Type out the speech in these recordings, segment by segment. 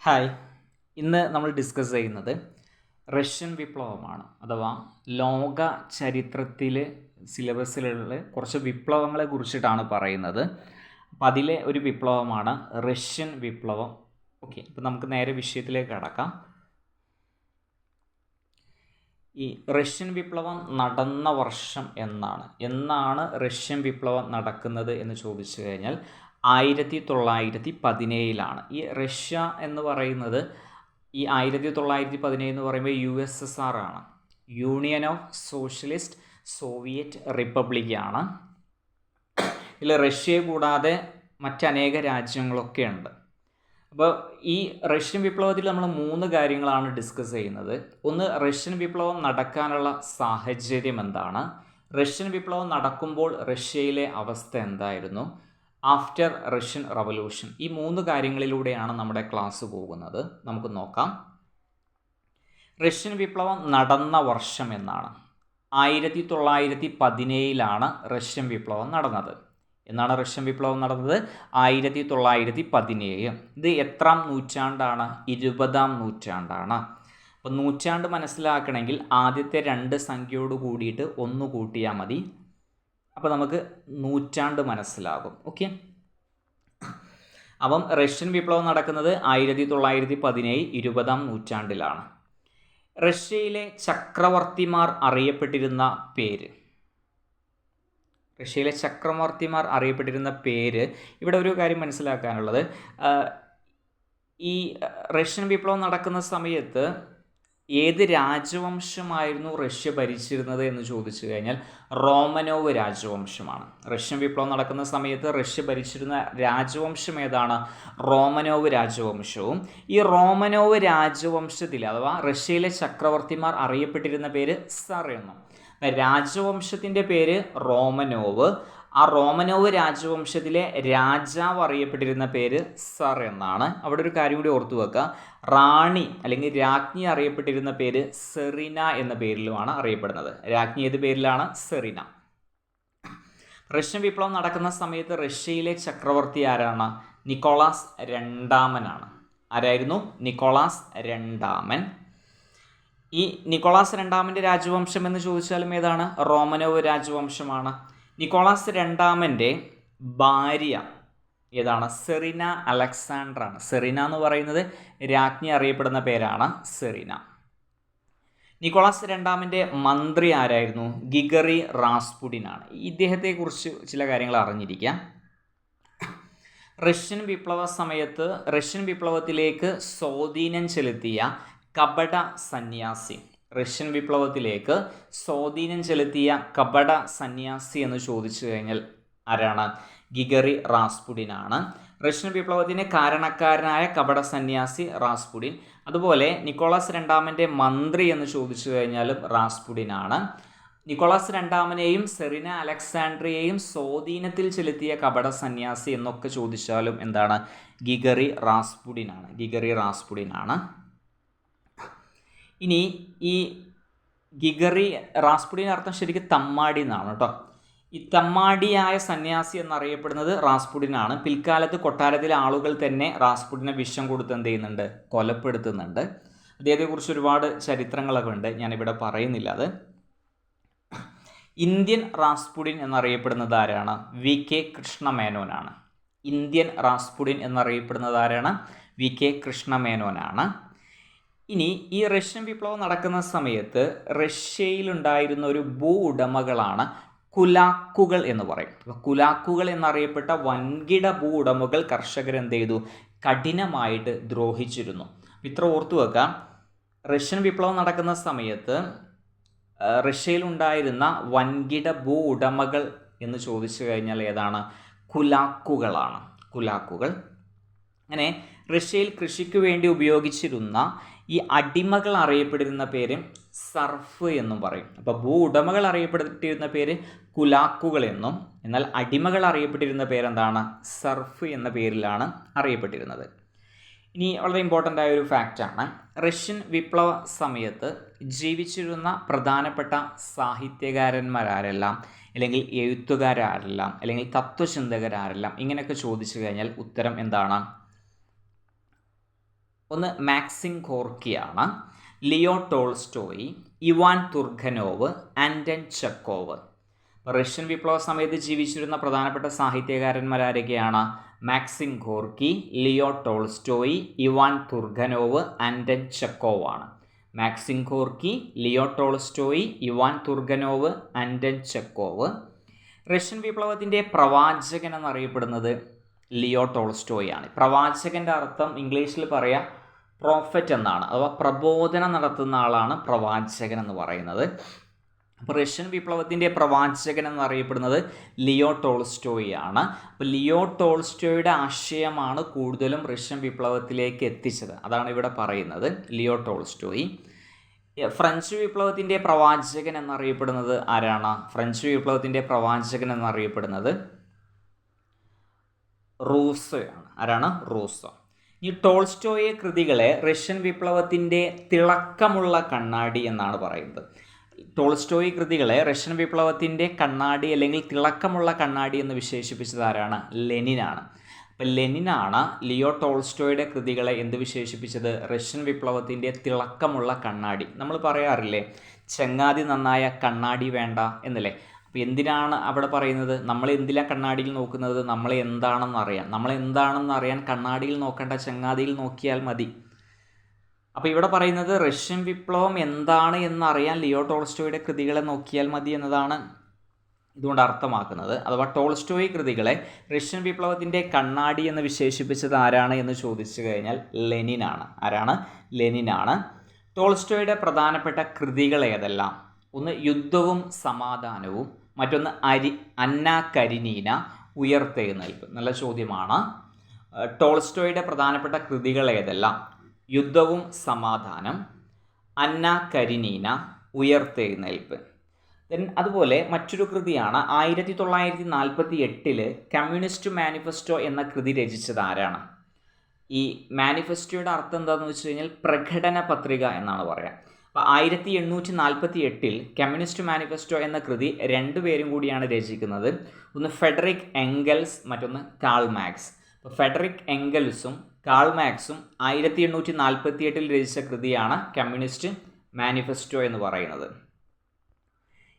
Hi, ഇന്ന് നമ്മൾ discuss ചെയ്യുന്നത് റഷ്യൻ വിപ്ലവമാണ്. അഥവാ ലോക ചരിത്രത്തിൽ സിലബസിലുള്ള കുറച്ച് വിപ്ലവങ്ങളെ കുറിച്ചിട്ടാണ് പറയുന്നത്. അപ്പം അതിലെ ഒരു വിപ്ലവമാണ് റഷ്യൻ വിപ്ലവം. ഓക്കെ, അപ്പം നമുക്ക് നേരെ വിഷയത്തിലേക്ക് കടക്കാം. ഈ റഷ്യൻ വിപ്ലവം നടന്ന വർഷം എന്നാണ് റഷ്യൻ വിപ്ലവം നടക്കുന്നത് എന്ന് ചോദിച്ചു കഴിഞ്ഞാൽ 1917 ഈ റഷ്യ എന്ന് പറയുന്നത് ഈ 1917 എന്ന് പറയുമ്പോൾ USSR ആണ്, യൂണിയൻ ഓഫ് സോഷ്യലിസ്റ്റ് സോവിയറ്റ് റിപ്പബ്ലിക്കാണ്. ഇതിൽ റഷ്യയെ കൂടാതെ മറ്റനേക രാജ്യങ്ങളൊക്കെ ഉണ്ട്. അപ്പോൾ ഈ റഷ്യൻ വിപ്ലവത്തിൽ നമ്മൾ 3 കാര്യങ്ങളാണ് ഡിസ്കസ് ചെയ്യുന്നത്. ഒന്ന്, റഷ്യൻ വിപ്ലവം നടക്കാനുള്ള സാഹചര്യം എന്താണ്, റഷ്യൻ വിപ്ലവം നടക്കുമ്പോൾ റഷ്യയിലെ അവസ്ഥ എന്തായിരുന്നു, ആഫ്റ്റർ റഷ്യൻ റവല്യൂഷൻ. ഈ 3 കാര്യങ്ങളിലൂടെയാണ് നമ്മുടെ ക്ലാസ് പോകുന്നത്. നമുക്ക് നോക്കാം. റഷ്യൻ വിപ്ലവം നടന്ന വർഷം എന്നാണ് 1917 റഷ്യൻ വിപ്ലവം നടന്നത്. എന്നാണ് റഷ്യൻ വിപ്ലവം നടന്നത്? 1917. ഇത് എത്രാം നൂറ്റാണ്ടാണ്? 20-ാം നൂറ്റാണ്ടാണ്. അപ്പോൾ നൂറ്റാണ്ട് മനസ്സിലാക്കണമെങ്കിൽ ആദ്യത്തെ 2 സംഖ്യയോട് കൂടിയിട്ട് 1 കൂട്ടിയാൽ മതി. അപ്പോൾ നമുക്ക് നൂറ്റാണ്ട് മനസ്സിലാകും. ഓക്കെ, അപ്പം റഷ്യൻ വിപ്ലവം നടക്കുന്നത് 1917 20-ാം നൂറ്റാണ്ടിലാണ്. റഷ്യയിലെ ചക്രവർത്തിമാർ അറിയപ്പെട്ടിരുന്ന പേര് ഇവിടെ ഒരു കാര്യം മനസ്സിലാക്കാനുള്ളത്, ഈ റഷ്യൻ വിപ്ലവം നടക്കുന്ന സമയത്ത് ഏത് രാജവംശമായിരുന്നു റഷ്യ ഭരിച്ചിരുന്നത് എന്ന് ചോദിച്ചു കഴിഞ്ഞാൽ റോമനോവ് രാജവംശമാണ്. റഷ്യൻ വിപ്ലവം നടക്കുന്ന സമയത്ത് റഷ്യ ഭരിച്ചിരുന്ന രാജവംശം ഏതാണ്? റോമനോവ് രാജവംശവും. ഈ റോമനോവ് രാജവംശത്തിൽ അഥവാ റഷ്യയിലെ ചക്രവർത്തിമാർ അറിയപ്പെട്ടിരുന്ന പേര് സർ എന്നും. രാജവംശത്തിൻ്റെ പേര് റോമനോവ്. ആ റോമനോവ് രാജവംശത്തിലെ രാജാവ് അറിയപ്പെട്ടിരുന്ന പേര് സർ എന്നാണ്. അവിടെ ഒരു കാര്യം കൂടി ഓർത്തു വെക്കുക, റാണി അല്ലെങ്കിൽ രാജ്ഞി അറിയപ്പെട്ടിരുന്ന പേര് സെറീന എന്ന പേരിലുമാണ് അറിയപ്പെടുന്നത്. രാജ്ഞി ഏത് പേരിലാണ്? സെറീന. റഷ്യൻ വിപ്ലവം നടക്കുന്ന സമയത്ത് റഷ്യയിലെ ചക്രവർത്തി ആരാണ്? നിക്കോളാസ് രണ്ടാമനാണ്. ആരായിരുന്നു? നിക്കോളാസ് രണ്ടാമൻ. ഈ നിക്കോളാസ് രണ്ടാമൻ്റെ രാജവംശം എന്ന് ചോദിച്ചാലും ഏതാണ്? റോമനോവ് രാജവംശമാണ്. നിക്കോളാസ് രണ്ടാമൻ്റെ ഭാര്യ ഏതാണ്? സെറീന അലക്സാണ്ടറാണ്. സെറീന എന്ന് പറയുന്നത് രാജ്ഞി അറിയപ്പെടുന്ന പേരാണ് സെറീന. നിക്കോളാസ് രണ്ടാമൻ്റെ മന്ത്രി ആരായിരുന്നു? ഗിഗറി റാസ്പുടിനാണ്. ഇദ്ദേഹത്തെക്കുറിച്ച് ചില കാര്യങ്ങൾ അറിഞ്ഞിരിക്കാം. റഷ്യൻ വിപ്ലവ സമയത്ത് റഷ്യൻ വിപ്ലവത്തിലേക്ക് സ്വാധീനം ചെലുത്തിയ കപട സന്യാസി, റഷ്യൻ വിപ്ലവത്തിലേക്ക് സ്വാധീനം ചെലുത്തിയ കപട സന്യാസി എന്ന് ചോദിച്ചു കഴിഞ്ഞാൽ ആരാണ്? ഗിഗറി റാസ്പുടിനാണ്. റഷ്യൻ വിപ്ലവത്തിന് കാരണക്കാരനായ കപട സന്യാസി റാസ്പുടിൻ. അതുപോലെ നിക്കോളാസ് രണ്ടാമൻ്റെ മന്ത്രി എന്ന് ചോദിച്ചു കഴിഞ്ഞാലും റാസ്പുടിനാണ്. നിക്കോളാസ് രണ്ടാമനെയും സെറീന അലക്സാണ്ട്രിയയെയും സ്വാധീനത്തിൽ ചെലുത്തിയ കപട സന്യാസി എന്നൊക്കെ ചോദിച്ചാലും എന്താണ്? ഗിഗറി റാസ്പുടിനാണ്. ഇനി ഈ ഗിഗറി റാസ്പുടിൻ അർത്ഥം ശരിക്കും തമ്മാടി എന്നാണ് കേട്ടോ. ഈ തമ്മാടിയായ സന്യാസി എന്നറിയപ്പെടുന്നത് റാസ്പുടിനാണ്. പിൽക്കാലത്ത് കൊട്ടാരത്തിലെ ആളുകൾ തന്നെ റാസ്പുടിനെ വിഷം കൊടുത്ത് എന്ത് ചെയ്യുന്നുണ്ട്? കൊലപ്പെടുത്തുന്നുണ്ട്. അദ്ദേഹത്തെക്കുറിച്ച് ഒരുപാട് ചരിത്രങ്ങളൊക്കെ ഉണ്ട്, ഞാനിവിടെ പറയുന്നില്ല അത്. ഇന്ത്യൻ റാസ്പുടിൻ എന്നറിയപ്പെടുന്നത് ആരാണ്? VK കൃഷ്ണമേനോനാണ്. ഇന്ത്യൻ റാസ്പുടിൻ എന്നറിയപ്പെടുന്നത് ആരാണ്? VK കൃഷ്ണമേനോനാണ്. ഇനി ഈ റഷ്യൻ വിപ്ലവം നടക്കുന്ന സമയത്ത് റഷ്യയിലുണ്ടായിരുന്ന ഒരു ഭൂ ഉടമകളാണ് കുലാക്കുകൾ എന്ന് പറയും. കുലാക്കുകൾ എന്നറിയപ്പെട്ട വൻകിട ഭൂ ഉടമകൾ കർഷകരെന്ത് ചെയ്തു? കഠിനമായിട്ട് ദ്രോഹിച്ചിരുന്നു. ഇത്ര ഓർത്തു വെക്കാം. റഷ്യൻ വിപ്ലവം നടക്കുന്ന സമയത്ത് റഷ്യയിലുണ്ടായിരുന്ന വൻകിട ഭൂ ഉടമകൾ എന്ന് ചോദിച്ചു കഴിഞ്ഞാൽ ഏതാണ്? കുലാക്കുകൾ. അങ്ങനെ റഷ്യയിൽ കൃഷിക്ക് വേണ്ടി ഉപയോഗിച്ചിരുന്ന ഈ അടിമകൾ അറിയപ്പെട്ടിരുന്ന പേര് സർഫ് എന്നും പറയും. അപ്പോൾ ഭൂ ഉടമകൾ അറിയപ്പെട്ടിരുന്ന പേര് കുലാക്കുകൾ എന്നും, എന്നാൽ അടിമകൾ അറിയപ്പെട്ടിരുന്ന പേരെന്താണ്? സർഫ് എന്ന പേരിലാണ് അറിയപ്പെട്ടിരുന്നത്. ഇനി വളരെ ഇമ്പോർട്ടൻ്റ് ആയ ഒരു ഫാക്റ്റാണ്, റഷ്യൻ വിപ്ലവ സമയത്ത് ജീവിച്ചിരുന്ന പ്രധാനപ്പെട്ട സാഹിത്യകാരന്മാരാരെല്ലാം, അല്ലെങ്കിൽ എഴുത്തുകാരാരെല്ലാം, അല്ലെങ്കിൽ തത്വചിന്തകരാരെല്ലാം, ഇങ്ങനെയൊക്കെ ചോദിച്ചു കഴിഞ്ഞാൽ ഉത്തരം എന്താണ്? ഒന്ന് മാക്സിം ഗോർക്കിയാണ്, Leo Tolstoy, Ivan Turgenev, Anton Chekhov. Russian വിപ്ലവ സമയത്ത് ജീവിച്ചിരുന്ന പ്രധാനപ്പെട്ട സാഹിത്യകാരന്മാരാരൊക്കെയാണ്? Maxim Gorky, Leo Tolstoy, Ivan Turgenev, Anton Chekhov ആണ്. Maxim Gorky, Leo Tolstoy, Ivan Turgenev, Anton Chekhov. Russian വിപ്ലവത്തിൻ്റെ പ്രവാചകൻ എന്നറിയപ്പെടുന്നത് ലിയോ ടോൾസ്റ്റോയി ആണ്. പ്രവാചകൻ്റെ അർത്ഥം ഇംഗ്ലീഷിൽ പറയാം പ്രോഫറ്റ് എന്നാണ്, അഥവാ പ്രബോധനം നടത്തുന്ന ആളാണ് പ്രവാചകൻ എന്ന് പറയുന്നത്. അപ്പോൾ റഷ്യൻ വിപ്ലവത്തിൻ്റെ പ്രവാചകൻ എന്നറിയപ്പെടുന്നത് ലിയോ ടോൾസ്റ്റോയി ആണ്. അപ്പോൾ ലിയോ ടോൾസ്റ്റോയുടെ ആശയമാണ് കൂടുതലും റഷ്യൻ വിപ്ലവത്തിലേക്ക് എത്തിച്ചത്. അതാണ് ഇവിടെ പറയുന്നത് ലിയോ ടോൾസ്റ്റോയി. ഫ്രഞ്ച് വിപ്ലവത്തിൻ്റെ പ്രവാചകൻ എന്നറിയപ്പെടുന്നത് ആരാണ്? ഫ്രഞ്ച് വിപ്ലവത്തിൻ്റെ പ്രവാചകൻ എന്നറിയപ്പെടുന്നത് റൂസോയാണ്. ആരാണ്? റൂസോ. ഈ ടോൾസ്റ്റോയെ കൃതികളെ റഷ്യൻ വിപ്ലവത്തിൻ്റെ തിളക്കമുള്ള കണ്ണാടി എന്നാണ് പറയുന്നത്. ടോൾസ്റ്റോയി കൃതികളെ റഷ്യൻ വിപ്ലവത്തിൻ്റെ കണ്ണാടി അല്ലെങ്കിൽ തിളക്കമുള്ള കണ്ണാടി എന്ന് വിശേഷിപ്പിച്ചത് ആരാണ്? ലെനിനാണ്. അപ്പോൾ ലെനിനാണ് ലിയോ ടോൾസ്റ്റോയുടെ കൃതികളെ എന്ത് വിശേഷിപ്പിച്ചത്? റഷ്യൻ വിപ്ലവത്തിൻ്റെ തിളക്കമുള്ള കണ്ണാടി. നമ്മൾ പറയാറില്ലേ ചങ്ങാതി നന്നായ കണ്ണാടി വേണ്ട എന്നല്ലേ? അപ്പോൾ എന്തിനാണ് അവിടെ പറയുന്നത്? നമ്മൾ എന്തിനാ കണ്ണാടിയിൽ നോക്കുന്നത്? നമ്മൾ എന്താണെന്ന് അറിയാൻ കണ്ണാടിയിൽ നോക്കേണ്ട, ചങ്ങാതിയിൽ നോക്കിയാൽ മതി. അപ്പോൾ ഇവിടെ പറയുന്നത് റഷ്യൻ വിപ്ലവം എന്താണ് എന്നറിയാൻ ലിയോ ടോൾസ്റ്റോയുടെ കൃതികളെ നോക്കിയാൽ മതി എന്നതാണ് ഇതുകൊണ്ട് അർത്ഥമാക്കുന്നത്. അഥവാ ടോൾസ്റ്റോയി കൃതികളെ റഷ്യൻ വിപ്ലവത്തിൻ്റെ കണ്ണാടി എന്ന് വിശേഷിപ്പിച്ചത് ആരാണ് എന്ന് ചോദിച്ചു കഴിഞ്ഞാൽ ലെനിനാണ്. ആരാണ്? ലെനിനാണ്. ടോൾസ്റ്റോയുടെ പ്രധാനപ്പെട്ട കൃതികൾ ഏതെല്ലാം? ഒന്ന് യുദ്ധവും സമാധാനവും, മറ്റൊന്ന് അന്ന കരീനീന, ഉയർത്തെഴുന്നേൽപ്പ്. നല്ല ചോദ്യമാണ്. ടോൾസ്റ്റോയുടെ പ്രധാനപ്പെട്ട കൃതികൾ ഏതെല്ലാം? യുദ്ധവും സമാധാനം, അന്ന കരീനീന, ഉയർത്തെഴുന്നേൽപ്പ്. അതുപോലെ മറ്റൊരു കൃതിയാണ് 1948 കമ്മ്യൂണിസ്റ്റ് മാനിഫെസ്റ്റോ എന്ന കൃതി രചിച്ചത് ആരാണ്? ഈ മാനിഫെസ്റ്റോയുടെ അർത്ഥം എന്താണെന്ന് വെച്ച് കഴിഞ്ഞാൽ പ്രകടന പത്രിക എന്നാണ് പറയുക. അപ്പോൾ 1848 കമ്മ്യൂണിസ്റ്റ് മാനിഫെസ്റ്റോ എന്ന കൃതി രണ്ടുപേരും കൂടിയാണ് രചിക്കുന്നത്. ഒന്ന് ഫെഡറിക് എംഗൽസ്, മറ്റൊന്ന് കാൾ മാർക്സ്. അപ്പോൾ ഫെഡറിക് എംഗൽസും കാൾ മാർക്സും 1848 രചിച്ച കൃതിയാണ് കമ്മ്യൂണിസ്റ്റ് മാനിഫെസ്റ്റോ എന്ന് പറയുന്നത്.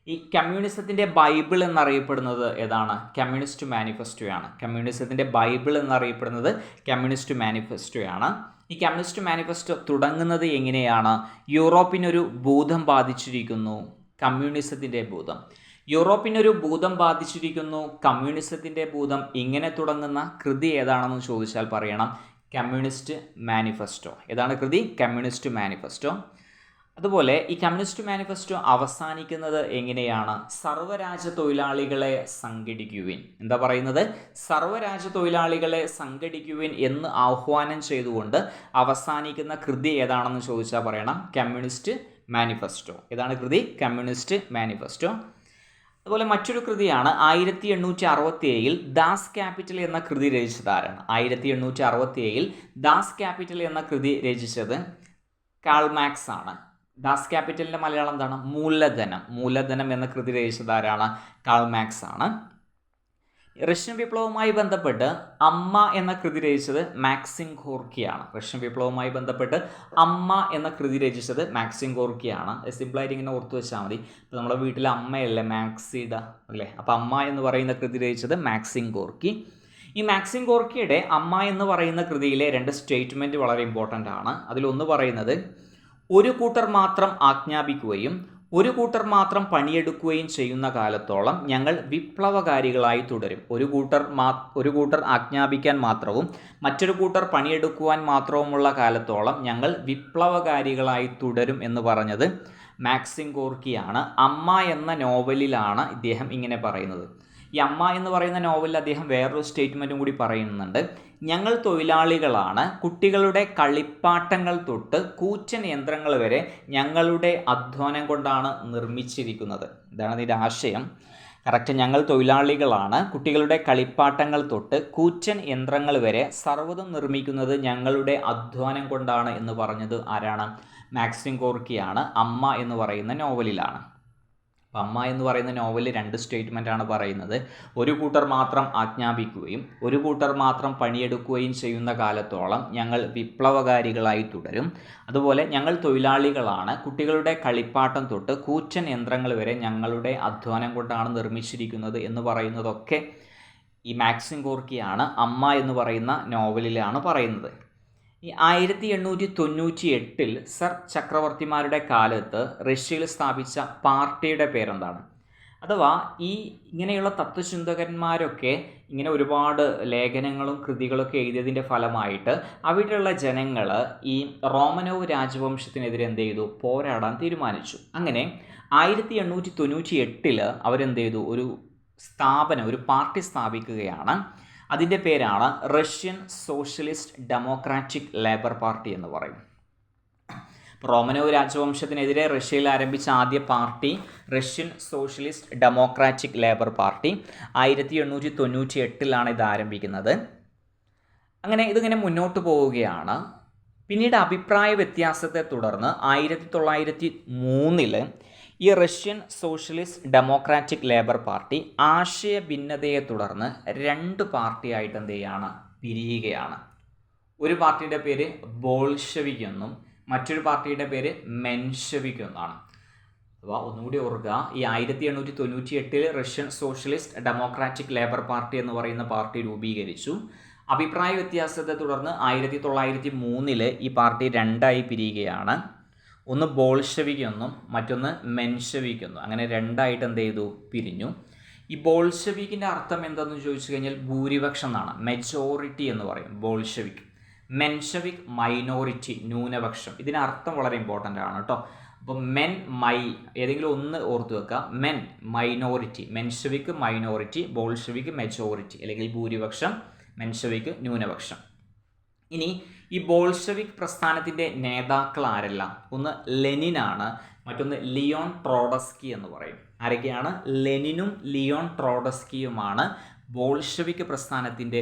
ഈ കമ്മ്യൂണിസത്തിൻ്റെ ബൈബിൾ എന്നറിയപ്പെടുന്നത് ഏതാണ്? കമ്മ്യൂണിസ്റ്റ് മാനിഫെസ്റ്റോയാണ്. കമ്മ്യൂണിസത്തിൻ്റെ ബൈബിൾ എന്നറിയപ്പെടുന്നത് കമ്മ്യൂണിസ്റ്റ് മാനിഫെസ്റ്റോയാണ്. ഈ കമ്മ്യൂണിസ്റ്റ് മാനിഫെസ്റ്റോ തുടങ്ങുന്നത് എങ്ങനെയാണ്? യൂറോപ്പിനൊരു ഭൂതം ബാധിച്ചിരിക്കുന്നു, കമ്മ്യൂണിസത്തിൻ്റെ ഭൂതം. യൂറോപ്പിനൊരു ഭൂതം ബാധിച്ചിരിക്കുന്നു, കമ്മ്യൂണിസത്തിൻ്റെ ഭൂതം. ഇങ്ങനെ തുടങ്ങുന്ന കൃതി ഏതാണെന്ന് ചോദിച്ചാൽ പറയണം കമ്മ്യൂണിസ്റ്റ് മാനിഫെസ്റ്റോ. ഏതാണ് കൃതി? Communist manifesto. അതുപോലെ ഈ കമ്മ്യൂണിസ്റ്റ് മാനിഫെസ്റ്റോ അവസാനിക്കുന്നത് എങ്ങനെയാണ്? സർവ്വരാജ്യ തൊഴിലാളികളെ സംഘടിക്കുവിൻ. എന്താ പറയുന്നത്? സർവ്വരാജ്യ തൊഴിലാളികളെ സംഘടിക്കുവിൻ എന്ന് ആഹ്വാനം ചെയ്തുകൊണ്ട് അവസാനിക്കുന്ന കൃതി ഏതാണെന്ന് ചോദിച്ചാൽ പറയണം കമ്മ്യൂണിസ്റ്റ് മാനിഫെസ്റ്റോ. ഏതാണ് കൃതി? Communist manifesto. അതുപോലെ മറ്റൊരു കൃതിയാണ് 1867 ദാസ് ക്യാപിറ്റൽ എന്ന കൃതി രചിച്ചത് ആരാണ്? 1867 ദാസ് ക്യാപിറ്റൽ എന്ന കൃതി രചിച്ചത് കാൾ മാർക്സ് ആണ്. ദാസ് ക്യാപിറ്റലിൻ്റെ മലയാളം എന്താണ്? മൂലധനം. മൂലധനം എന്ന കൃതി രചിച്ചത് ആരാണ്? കാൾ മാർക്സ് ആണ്. റഷ്യൻ വിപ്ലവവുമായി ബന്ധപ്പെട്ട് അമ്മ എന്ന കൃതി രചിച്ചത് മാക്സിം ഗോർക്കിയാണ്. റഷ്യൻ വിപ്ലവവുമായി ബന്ധപ്പെട്ട് അമ്മ എന്ന കൃതി രചിച്ചത് മാക്സിം ഗോർക്കിയാണ്. സിമ്പിളായിട്ട് ഇങ്ങനെ ഓർത്തു വെച്ചാൽ മതി. ഇപ്പോൾ നമ്മുടെ വീട്ടിലെ അമ്മയല്ലേ മാക്സിഡ അല്ലേ? അപ്പോൾ അമ്മ എന്ന് പറയുന്ന കൃതി രചിച്ചത് മാക്സിം ഗോർക്കി. ഈ മാക്സിം ഗോർക്കിയുടെ അമ്മ എന്ന് പറയുന്ന കൃതിയിലെ 2 സ്റ്റേറ്റ്മെൻറ്റ് വളരെ ഇമ്പോർട്ടൻ്റ് ആണ്. അതിലൊന്ന് പറയുന്നത് ഒരു കൂട്ടർ മാത്രം ആജ്ഞാപിക്കുകയും ഒരു കൂട്ടർ മാത്രം പണിയെടുക്കുകയും ചെയ്യുന്ന കാലത്തോളം ഞങ്ങൾ വിപ്ലവകാരികളായി തുടരും. ഒരു കൂട്ടർ ആജ്ഞാപിക്കാൻ മാത്രവും മറ്റൊരു കൂട്ടർ പണിയെടുക്കുവാൻ മാത്രവുമുള്ള കാലത്തോളം ഞങ്ങൾ വിപ്ലവകാരികളായി തുടരും എന്ന് പറഞ്ഞത് മാക്സിം ഗോർക്കിയാണ്. അമ്മ എന്ന നോവലിലാണ് ഇദ്ദേഹം ഇങ്ങനെ പറയുന്നത്. ഈ അമ്മ എന്ന് പറയുന്ന നോവലിൽ അദ്ദേഹം വേറൊരു സ്റ്റേറ്റ്മെൻറ്റും കൂടി പറയുന്നുണ്ട്. ഞങ്ങൾ തൊഴിലാളികളാണ്. കുട്ടികളുടെ കളിപ്പാട്ടങ്ങൾ തൊട്ട് കൂറ്റൻ യന്ത്രങ്ങൾ വരെ ഞങ്ങളുടെ അധ്വാനം കൊണ്ടാണ് നിർമ്മിച്ചിരിക്കുന്നത്. ഇതാണ് ഇതിൻ്റെ ആശയം. കറക്റ്റ്. ഞങ്ങൾ തൊഴിലാളികളാണ്. കുട്ടികളുടെ കളിപ്പാട്ടങ്ങൾ തൊട്ട് കൂറ്റൻ യന്ത്രങ്ങൾ വരെ സർവ്വതും നിർമ്മിക്കുന്നത് ഞങ്ങളുടെ അധ്വാനം കൊണ്ടാണ് എന്ന് പറഞ്ഞത് ആരാണ്? മാക്സിം ഗോർക്കിയാണ്. അമ്മ എന്ന് പറയുന്ന നോവലിലാണ്. അപ്പം അമ്മ എന്ന് പറയുന്ന നോവലിൽ 2 സ്റ്റേറ്റ്മെൻറ്റാണ് പറയുന്നത്. ഒരു കൂട്ടർ മാത്രം ആജ്ഞാപിക്കുകയും ഒരു കൂട്ടർ മാത്രം പണിയെടുക്കുകയും ചെയ്യുന്ന കാലത്തോളം ഞങ്ങൾ വിപ്ലവകാരികളായി തുടരും. അതുപോലെ ഞങ്ങൾ തൊഴിലാളികളാണ്. കുട്ടികളുടെ കളിപ്പാട്ടം തൊട്ട് കൂറ്റൻ യന്ത്രങ്ങൾ വരെ ഞങ്ങളുടെ അധ്വാനം കൊണ്ടാണ് നിർമ്മിച്ചിരിക്കുന്നത് എന്ന് പറയുന്നതൊക്കെ ഈ മാക്സിം ഗോർക്കിയാണ് അമ്മ എന്ന് പറയുന്ന നോവലിലാണ് പറയുന്നത്. ഈ 1898 സർ ചക്രവർത്തിമാരുടെ കാലത്ത് റഷ്യയിൽ സ്ഥാപിച്ച പാർട്ടിയുടെ പേരെന്താണ്? അഥവാ ഇങ്ങനെയുള്ള തത്വചിന്തകന്മാരൊക്കെ ഇങ്ങനെ ഒരുപാട് ലേഖനങ്ങളും കൃതികളൊക്കെ എഴുതിയതിൻ്റെ ഫലമായിട്ട് അവിടെയുള്ള ജനങ്ങൾ ഈ റോമനോവ് രാജവംശത്തിനെതിരെ എന്ത് ചെയ്തു? പോരാടാൻ തീരുമാനിച്ചു. അങ്ങനെ 1898 അവരെന്ത് ചെയ്തു? ഒരു പാർട്ടി സ്ഥാപിക്കുകയാണ്. അതിൻ്റെ പേരാണ് Russian socialist democratic labour party എന്ന് പറയും. റോമനോവ് രാജവംശത്തിനെതിരെ റഷ്യയിൽ ആരംഭിച്ച ആദ്യ party Russian socialist democratic labour party 1898 ഇത് ആരംഭിക്കുന്നത്. അങ്ങനെ ഇതിങ്ങനെ മുന്നോട്ട് പോവുകയാണ്. പിന്നീട് അഭിപ്രായ വ്യത്യാസത്തെ തുടർന്ന് 1903 ഈ Russian socialist democratic labour party ആശയ ഭിന്നതയെ തുടർന്ന് 2 പാർട്ടിയായിട്ട് എന്ത് ചെയ്യുകയാണ്? പിരിയുകയാണ്. ഒരു പാർട്ടിയുടെ പേര് ബോൾഷെവിക് എന്നും മറ്റൊരു പാർട്ടിയുടെ പേര് മെൻഷെവിക് എന്നാണ്. അപ്പോൾ ഒന്നുകൂടി ഓർക്കുക, ഈ 1898 Russian socialist democratic labour party എന്ന് പറയുന്ന പാർട്ടി രൂപീകരിച്ചു. അഭിപ്രായ വ്യത്യാസത്തെ തുടർന്ന് 1903 ഈ പാർട്ടി 2ആയി പിരിയുകയാണ്. ഒന്ന് ബോൾഷെവിക് എന്നും മറ്റൊന്ന് മെൻഷെവിക് എന്നും, അങ്ങനെ 2ആയിട്ട് എന്ത് ചെയ്തു? പിരിഞ്ഞു. ഈ ബോൾഷെവിക്കിൻ്റെ അർത്ഥം എന്താണെന്ന് ചോദിച്ചു കഴിഞ്ഞാൽ ഭൂരിപക്ഷം എന്നാണ്, മെജോറിറ്റി എന്ന് പറയും ബോൾഷെവിക്. മെൻഷെവിക് മൈനോറിറ്റി, ന്യൂനപക്ഷം. ഇതിനർത്ഥം വളരെ ഇമ്പോർട്ടൻ്റ് ആണ് കേട്ടോ. അപ്പോൾ ഏതെങ്കിലും ഒന്ന് ഓർത്ത് വെക്കുക. Minority, Menshevik minority, Bolshevik majority അല്ലെങ്കിൽ ഭൂരിപക്ഷം, മെൻഷെവിക് ന്യൂനപക്ഷം. ഇനി ഈ ബോൾഷെവിക് പ്രസ്ഥാനത്തിൻ്റെ നേതാക്കൾ ആരെല്ലാം? ഒന്ന് ലെനിനാണ്, മറ്റൊന്ന് ലിയോൺ ട്രോഡസ്കി എന്ന് പറയും. ആരൊക്കെയാണ്? ലെനിനും ലിയോൺ ട്രോഡസ്കിയുമാണ് ബോൾഷെവിക് പ്രസ്ഥാനത്തിൻ്റെ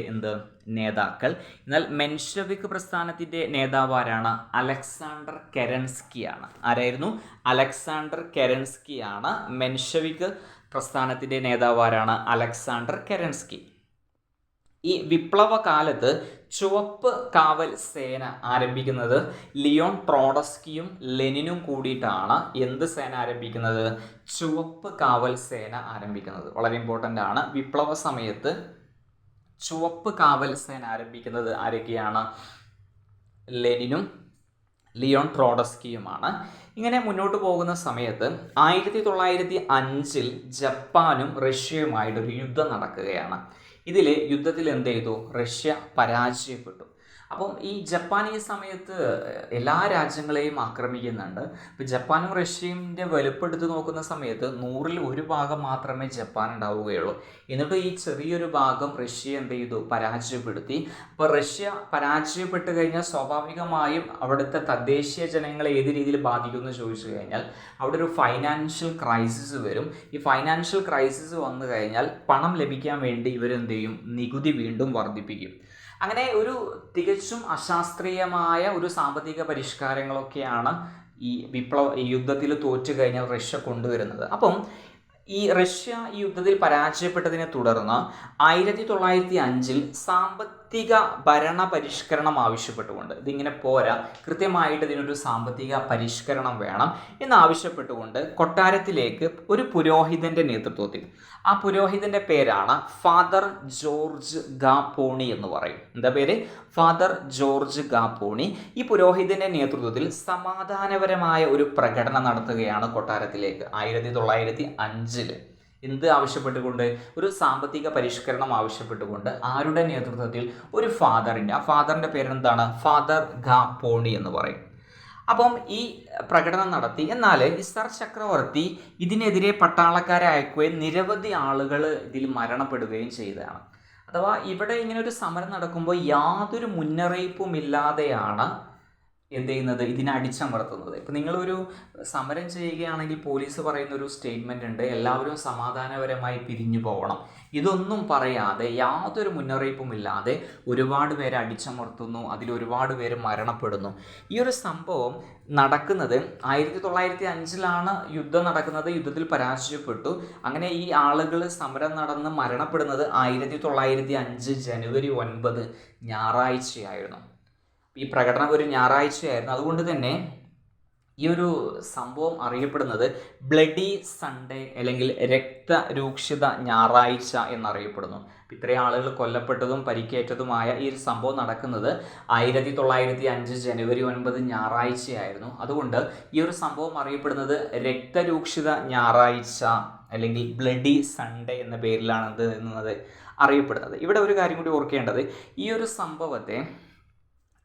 നേതാക്കൾ. എന്നാൽ മെൻഷെവിക് പ്രസ്ഥാനത്തിൻ്റെ നേതാവ് ആരാണ്? അലക്സാണ്ടർ കെരൻസ്കിയാണ്. ആരായിരുന്നു? അലക്സാണ്ടർ കെരൻസ്കിയാണ്. മെൻഷെവിക് പ്രസ്ഥാനത്തിൻ്റെ നേതാവ് ആരാണ്? Alexander Kerensky. ഈ വിപ്ലവ കാലത്ത് ചുവപ്പ് കാവൽ സേന ആരംഭിക്കുന്നത് ലിയോൺ ട്രോഡസ്കിയും ലെനിനും കൂടിയിട്ടാണ്. എന്ത് സേന ആരംഭിക്കുന്നത്? ചുവപ്പ് കാവൽ സേന ആരംഭിക്കുന്നത്. വളരെ ഇമ്പോർട്ടൻ്റ് ആണ്. വിപ്ലവ സമയത്ത് ചുവപ്പ് കാവൽ സേന ആരംഭിക്കുന്നത് ആരൊക്കെയാണ്? ലെനിനും ലിയോൺ ട്രോഡസ്കിയുമാണ്. ഇങ്ങനെ മുന്നോട്ട് പോകുന്ന സമയത്ത് 1905 ജപ്പാനും റഷ്യയുമായിട്ടൊരു യുദ്ധം നടക്കുകയാണ്. യുദ്ധത്തിൽ എന്ത് ചെയ്തു? റഷ്യ പരാജയപ്പെട്ടു. അപ്പം ഈ ജപ്പാൻ ഈ സമയത്ത് എല്ലാ രാജ്യങ്ങളെയും ആക്രമിക്കുന്നുണ്ട്. ഇപ്പോൾ ജപ്പാനും റഷ്യയുടെ വലുപ്പെടുത്ത് നോക്കുന്ന സമയത്ത് 100ൽ 1 ഭാഗം മാത്രമേ ജപ്പാൻ ഉണ്ടാവുകയുള്ളൂ. എന്നിട്ട് ഈ ചെറിയൊരു ഭാഗം റഷ്യ എന്ത് ചെയ്തു? പരാജയപ്പെടുത്തി. അപ്പോൾ റഷ്യ പരാജയപ്പെട്ട് കഴിഞ്ഞാൽ സ്വാഭാവികമായും അവിടുത്തെ തദ്ദേശീയ ജനങ്ങളെ ഏത് രീതിയിൽ ബാധിക്കുമെന്ന് ചോദിച്ചു കഴിഞ്ഞാൽ അവിടെ ഒരു ഫൈനാൻഷ്യൽ ക്രൈസിസ് വരും. ഈ ഫൈനാൻഷ്യൽ ക്രൈസിസ് വന്നു കഴിഞ്ഞാൽ പണം ലഭിക്കാൻ വേണ്ടി ഇവരെന്ത് ചെയ്യും? നികുതി വീണ്ടും വർദ്ധിപ്പിക്കും. അങ്ങനെ ഒരു തികച്ചും അശാസ്ത്രീയമായ ഒരു സാമ്പത്തിക പരിഷ്കാരങ്ങളൊക്കെയാണ് ഈ യുദ്ധത്തിൽ തോറ്റു കഴിഞ്ഞാൽ റഷ്യ കൊണ്ടുവരുന്നത്. അപ്പം ഈ റഷ്യ ഈ യുദ്ധത്തിൽ പരാജയപ്പെട്ടതിനെ തുടർന്ന് 1905 സാമ്പത്തിക ഭരണ പരിഷ്കരണം ആവശ്യപ്പെട്ടുകൊണ്ട്, ഇതിങ്ങനെ പോരാ, കൃത്യമായിട്ട് ഇതിനൊരു സാമ്പത്തിക പരിഷ്കരണം വേണം എന്നാവശ്യപ്പെട്ടുകൊണ്ട് കൊട്ടാരത്തിലേക്ക് ഒരു പുരോഹിതൻ്റെ നേതൃത്വത്തിൽ, ആ പുരോഹിതൻ്റെ പേരാണ് ഫാദർ ജോർജ് ഗാപ്പോണി എന്ന് പറയും. എന്താ പേര്? Father George Gapon. ഈ പുരോഹിതൻ്റെ നേതൃത്വത്തിൽ സമാധാനപരമായ ഒരു പ്രകടനം നടത്തുകയാണ് കൊട്ടാരത്തിലേക്ക് 1905. എന്ത് ആവശ്യപ്പെട്ടുകൊണ്ട്? ഒരു സാമ്പത്തിക പരിഷ്കരണം ആവശ്യപ്പെട്ടുകൊണ്ട്. ആരുടെ നേതൃത്വത്തിൽ? ഒരു ഫാദറിൻ്റെ. ആ ഫാദറിൻ്റെ പേരെന്താണ്? ഫാദർ ഗാപ്പോണി എന്ന് പറയും. അപ്പം ഈ പ്രകടനം നടത്തി. എന്നാൽ ഈ സർ ചക്രവർത്തി ഇതിനെതിരെ പട്ടാളക്കാരെ അയക്കുകയും നിരവധി ആളുകൾ ഇതിൽ മരണപ്പെടുകയും ചെയ്തതാണ്. അഥവാ ഇവിടെ ഇങ്ങനെ ഒരു സമരം നടക്കുമ്പോൾ യാതൊരു മുന്നറിയിപ്പും ഇല്ലാതെയാണ് എന്ത് ചെയ്യുന്നത്, ഇതിനെ അടിച്ചമർത്തുന്നത്. ഇപ്പം നിങ്ങളൊരു സമരം ചെയ്യുകയാണെങ്കിൽ പോലീസ് പറയുന്ന ഒരു സ്റ്റേറ്റ്മെൻ്റ് ഉണ്ട്, എല്ലാവരും സമാധാനപരമായി പിരിഞ്ഞു പോകണം. ഇതൊന്നും പറയാതെ യാതൊരു മുന്നറിയിപ്പും ഇല്ലാതെ ഒരുപാട് പേരെ അടിച്ചമർത്തുന്നു, അതിൽ ഒരുപാട് പേര് മരണപ്പെടുന്നു. ഈ ഒരു സംഭവം നടക്കുന്നത് 1905 യുദ്ധം നടക്കുന്നത്, യുദ്ധത്തിൽ പരാജയപ്പെട്ടു. അങ്ങനെ ഈ ആളുകൾ സമരം നടന്ന് മരണപ്പെടുന്നത് 1905 ജനുവരി 9 ഞായറാഴ്ചയായിരുന്നു. ഈ പ്രകടനം ഒരു ഞായറാഴ്ചയായിരുന്നു. അതുകൊണ്ട് തന്നെ ഈ ഒരു സംഭവം അറിയപ്പെടുന്നത് ബ്ലഡി സൺഡേ അല്ലെങ്കിൽ രക്തരൂക്ഷിത ഞായറാഴ്ച എന്നറിയപ്പെടുന്നു. ഇത്രയും ആളുകൾ കൊല്ലപ്പെട്ടതും പരിക്കേറ്റതുമായ ഈ ഒരു സംഭവം നടക്കുന്നത് 1905 ജനുവരി 9 ഞായറാഴ്ചയായിരുന്നു. അതുകൊണ്ട് ഈ ഒരു സംഭവം അറിയപ്പെടുന്നത് രക്തരൂക്ഷിത ഞായറാഴ്ച അല്ലെങ്കിൽ ബ്ലഡി സൺഡേ എന്ന പേരിലാണ് എന്നത് അറിയപ്പെടുന്നത്. ഇവിടെ ഒരു കാര്യം കൂടി ഓർക്കേണ്ടത്, ഈ ഒരു സംഭവത്തെ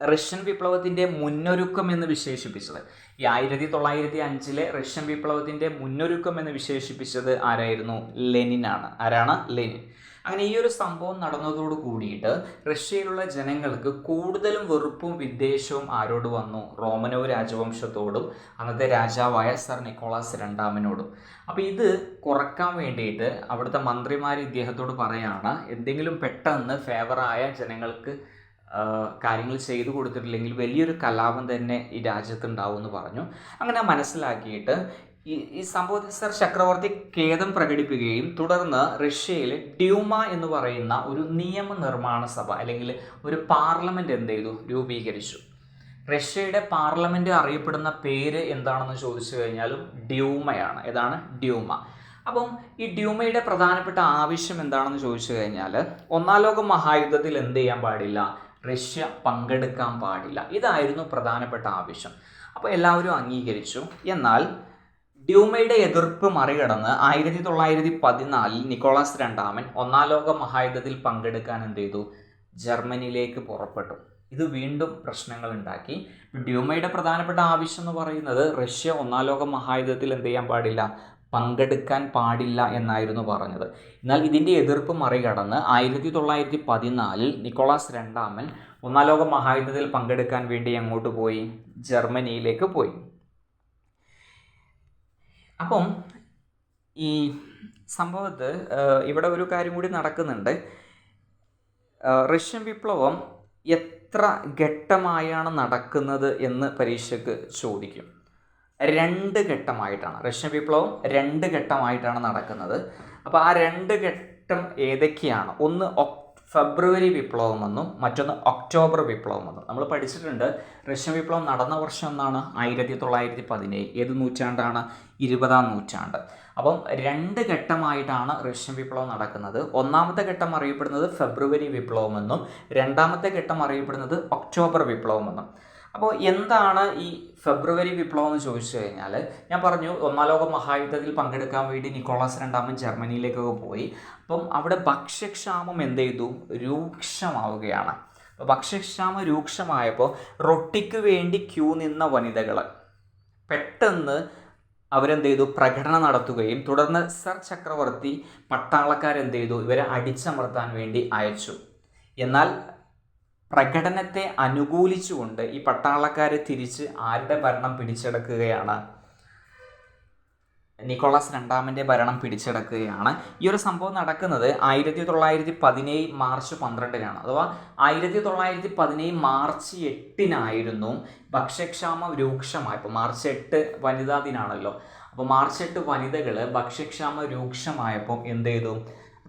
റഷ്യൻ വിപ്ലവത്തിൻ്റെ മുന്നൊരുക്കം എന്ന് വിശേഷിപ്പിച്ചത്, ഈ 1905 റഷ്യൻ വിപ്ലവത്തിൻ്റെ മുന്നൊരുക്കം എന്ന് വിശേഷിപ്പിച്ചത് ആരായിരുന്നു? ലെനിനാണ്. ആരാണ്? ലെനിൻ. അങ്ങനെ ഈ ഒരു സംഭവം നടന്നതോട് കൂടിയിട്ട് റഷ്യയിലുള്ള ജനങ്ങൾക്ക് കൂടുതലും വെറുപ്പും വിദ്വേഷവും ആരോട് വന്നു? റോമനോവ് രാജവംശത്തോടും അന്നത്തെ രാജാവായ സർ നിക്കോളാസ് രണ്ടാമനോടും. അപ്പോൾ ഇത് കുറക്കാൻ വേണ്ടിയിട്ട് അവിടുത്തെ മന്ത്രിമാർ ഇദ്ദേഹത്തോട് പറയാണ്, എന്തെങ്കിലും പെട്ടെന്ന് ഫേവറായ ജനങ്ങൾക്ക് കാര്യങ്ങൾ ചെയ്തു കൊടുത്തിട്ടില്ലെങ്കിൽ വലിയൊരു കലാപം തന്നെ ഈ രാജ്യത്തുണ്ടാവും എന്ന് പറഞ്ഞു. അങ്ങനെ മനസ്സിലാക്കിയിട്ട് ഈ സംഭവത്തിൽ സർ ചക്രവർത്തി ഖേദം പ്രകടിപ്പിക്കുകയും തുടർന്ന് റഷ്യയിൽ ഡ്യൂമ എന്ന് പറയുന്ന ഒരു നിയമനിർമ്മാണ സഭ അല്ലെങ്കിൽ ഒരു പാർലമെൻറ്റ് എന്ത് ചെയ്തു? രൂപീകരിച്ചു. റഷ്യയുടെ പാർലമെൻറ്റ് അറിയപ്പെടുന്ന പേര് എന്താണെന്ന് ചോദിച്ചു കഴിഞ്ഞാലും ഡ്യൂമയാണ്. ഏതാണ്? ഡ്യൂമ. അപ്പം ഈ ഡ്യൂമയുടെ പ്രധാനപ്പെട്ട ആവശ്യം എന്താണെന്ന് ചോദിച്ചു കഴിഞ്ഞാൽ, ഒന്നാം ലോക മഹായുദ്ധത്തിൽ എന്ത് ചെയ്യാൻ പാടില്ല? റഷ്യ പങ്കെടുക്കാൻ പാടില്ല. ഇതായിരുന്നു പ്രധാനപ്പെട്ട ആവശ്യം. അപ്പോൾ എല്ലാവരും അംഗീകരിച്ചു. എന്നാൽ ഡ്യൂമയുടെ എതിർപ്പ് മറികടന്ന് 1914 നിക്കോളാസ് രണ്ടാമൻ ഒന്നാം ലോക മഹായുദ്ധത്തിൽ പങ്കെടുക്കാൻ എന്ത് ചെയ്തു? ജർമ്മനിയിലേക്ക് പുറപ്പെട്ടു. ഇത് വീണ്ടും പ്രശ്നങ്ങൾ ഉണ്ടാക്കി. ഡ്യൂമയുടെ പ്രധാനപ്പെട്ട ആവശ്യം എന്ന് പറയുന്നത് റഷ്യ ഒന്നാം ലോക മഹായുദ്ധത്തിൽ എന്ത് ചെയ്യാൻ പാടില്ല? പങ്കെടുക്കാൻ പാടില്ല എന്നായിരുന്നു പറഞ്ഞത്. എന്നാൽ ഇതിൻ്റെ എതിർപ്പ് മറികടന്ന് 1914 നിക്കോളാസ് രണ്ടാമൻ ഒന്നാം ലോക മഹായുദ്ധത്തിൽ പങ്കെടുക്കാൻ വേണ്ടി അങ്ങോട്ട് പോയി? ജർമ്മനിയിലേക്ക് പോയി. അപ്പം ഈ സംഭവത്ത് ഇവിടെ ഒരു കാര്യം കൂടി നടക്കുന്നുണ്ട്. റഷ്യൻ വിപ്ലവം എത്ര ഘട്ടമായാണ് നടക്കുന്നത് എന്ന് പരീക്ഷയ്ക്ക് ചോദിക്കും. 2 ഘട്ടമായിട്ടാണ് റഷ്യൻ വിപ്ലവം 2 ഘട്ടമായിട്ടാണ് നടക്കുന്നത്. അപ്പോൾ ആ 2 ഘട്ടം ഏതൊക്കെയാണ്? ഒന്ന് ഫെബ്രുവരി വിപ്ലവം എന്നും മറ്റൊന്ന് ഒക്ടോബർ വിപ്ലവം എന്നും. നമ്മൾ പഠിച്ചിട്ടുണ്ട് റഷ്യൻ വിപ്ലവം നടന്ന വർഷം എന്നാണ് 1917. ഏത് നൂറ്റാണ്ടാണ്? 20-ാം നൂറ്റാണ്ട്. അപ്പം 2 ഘട്ടമായിട്ടാണ് റഷ്യൻ വിപ്ലവം നടക്കുന്നത്. ഒന്നാമത്തെ ഘട്ടം അറിയപ്പെടുന്നത് ഫെബ്രുവരി വിപ്ലവം എന്നും രണ്ടാമത്തെ ഘട്ടം അറിയപ്പെടുന്നത് ഒക്ടോബർ വിപ്ലവം എന്നും. അപ്പോൾ എന്താണ് ഈ ഫെബ്രുവരി വിപ്ലവം എന്ന് ചോദിച്ചു കഴിഞ്ഞാൽ, ഞാൻ പറഞ്ഞു ഒന്നാം ലോക മഹായുദ്ധത്തിൽ പങ്കെടുക്കാൻ വേണ്ടി നിക്കോളാസ് രണ്ടാമൻ ജർമ്മനിയിലേക്കൊക്കെ പോയി. അപ്പം അവിടെ ഭക്ഷ്യക്ഷാമം എന്ത് ചെയ്തു? രൂക്ഷമാവുകയാണ്. അപ്പോൾ ഭക്ഷ്യക്ഷാമം രൂക്ഷമായപ്പോൾ റൊട്ടിക്ക് വേണ്ടി ക്യൂ നിന്ന വനിതകൾ പെട്ടെന്ന് അവരെന്ത് ചെയ്തു? പ്രകടനം നടത്തുകയും തുടർന്ന് സർ ചക്രവർത്തി പട്ടാളക്കാരെന്ത് ചെയ്തു? ഇവരെ അടിച്ചമർത്താൻ വേണ്ടി അയച്ചു. എന്നാൽ പ്രകടനത്തെ അനുകൂലിച്ചുകൊണ്ട് ഈ പട്ടാളക്കാർ തിരിച്ച് ആരുടെ ഭരണം പിടിച്ചെടുക്കുകയാണ്? നിക്കോളാസ് രണ്ടാമൻ്റെ ഭരണം പിടിച്ചെടുക്കുകയാണ്. ഈ ഒരു സംഭവം നടക്കുന്നത് 1917 മാർച്ച് 12 അഥവാ 1917 മാർച്ച് 8 ഭക്ഷ്യക്ഷാമം രൂക്ഷമായപ്പോൾ. മാർച്ച് 8 വനിതാ ദിനാണല്ലോ. അപ്പോൾ മാർച്ച് 8 വനിതകൾ ഭക്ഷ്യക്ഷാമം രൂക്ഷമായപ്പോൾ എന്ത് ചെയ്തു?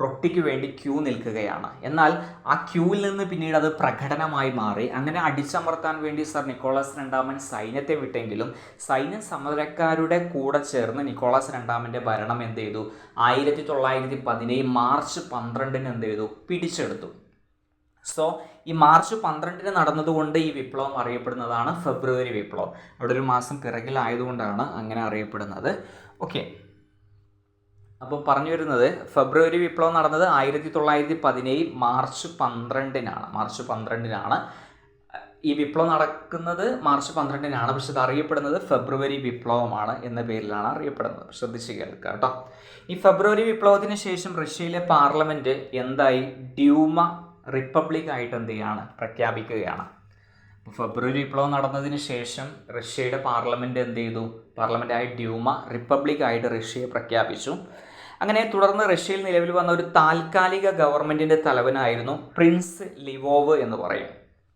റൊട്ടിക്ക് വേണ്ടി ക്യൂ നിൽക്കുകയാണ്. എന്നാൽ ആ ക്യൂവിൽ നിന്ന് പിന്നീട് അത് പ്രകടനമായി മാറി. അങ്ങനെ അടിച്ചമർത്താൻ വേണ്ടി സർ നിക്കോളാസ് രണ്ടാമൻ സൈന്യത്തെ വിട്ടെങ്കിലും സൈന്യം സമരക്കാരുടെ കൂടെ ചേർന്ന് നിക്കോളാസ് രണ്ടാമൻ്റെ ഭരണം എന്ത് ചെയ്തു? 1917 മാർച്ച് 12 എന്ത് ചെയ്തു? പിടിച്ചെടുത്തു. സോ ഈ മാർച്ച് 12 നടന്നതുകൊണ്ട് ഈ വിപ്ലവം അറിയപ്പെടുന്നതാണ് ഫെബ്രുവരി വിപ്ലവം. അവിടെ ഒരു മാസം പിറകിലായതുകൊണ്ടാണ് അങ്ങനെ അറിയപ്പെടുന്നത്. ഓക്കെ, അപ്പോൾ പറഞ്ഞു വരുന്നത് ഫെബ്രുവരി വിപ്ലവം നടന്നത് 1917 മാർച്ച് 12 മാർച്ച് 12 ഈ വിപ്ലവം നടക്കുന്നത് മാർച്ച് 12 പക്ഷെ അത് അറിയപ്പെടുന്നത് ഫെബ്രുവരി വിപ്ലവമാണ് എന്ന പേരിലാണ് അറിയപ്പെടുന്നത്. ശ്രദ്ധിച്ച് കേൾക്കുക കേട്ടോ. ഈ ഫെബ്രുവരി വിപ്ലവത്തിന് ശേഷം റഷ്യയിലെ പാർലമെൻറ്റ് എന്തായി? ഡ്യൂമ റിപ്പബ്ലിക് ആയിട്ട് എന്ത് ചെയ്യാണ്? പ്രഖ്യാപിക്കുകയാണ്. ഫെബ്രുവരി വിപ്ലവം നടന്നതിന് ശേഷം റഷ്യയുടെ പാർലമെൻറ്റ് എന്ത് ചെയ്തു? പാർലമെൻറ്റായ ഡ്യൂമ റിപ്പബ്ലിക്കായിട്ട് റഷ്യയെ പ്രഖ്യാപിച്ചു. അങ്ങനെ തുടർന്ന് റഷ്യയിൽ നിലവിൽ വന്ന ഒരു താൽക്കാലിക ഗവൺമെൻറ്റിൻ്റെ തലവനായിരുന്നു പ്രിൻസ് ലിവോവ് എന്ന് പറയും.